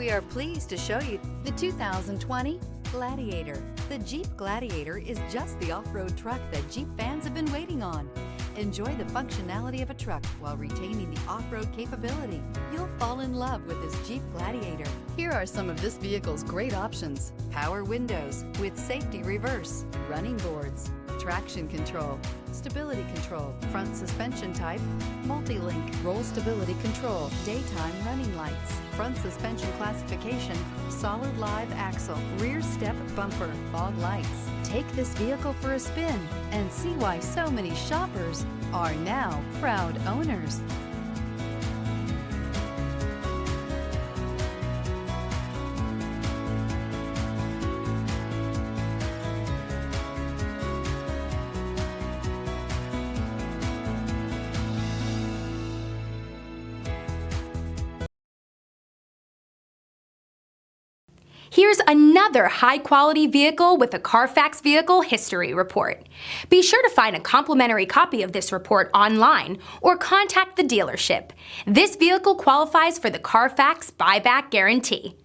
We are pleased to show you the 2020 Gladiator. The Jeep Gladiator is just the off-road truck that Jeep fans have been waiting on. Enjoy the functionality of a truck while retaining the off-road capability. You'll fall in love with this Jeep Gladiator. Here are some of this vehicle's great options: power windows with safety reverse, running boards, traction control, stability control, front suspension type, multi-link, roll stability control, daytime running lights, front suspension classification, solid live axle, rear step bumper, fog lights. Take this vehicle for a spin and see why so many shoppers are now proud owners. Here's another high-quality vehicle with a Carfax Vehicle History Report. Be sure to find a complimentary copy of this report online or contact the dealership. This vehicle qualifies for the Carfax Buyback Guarantee.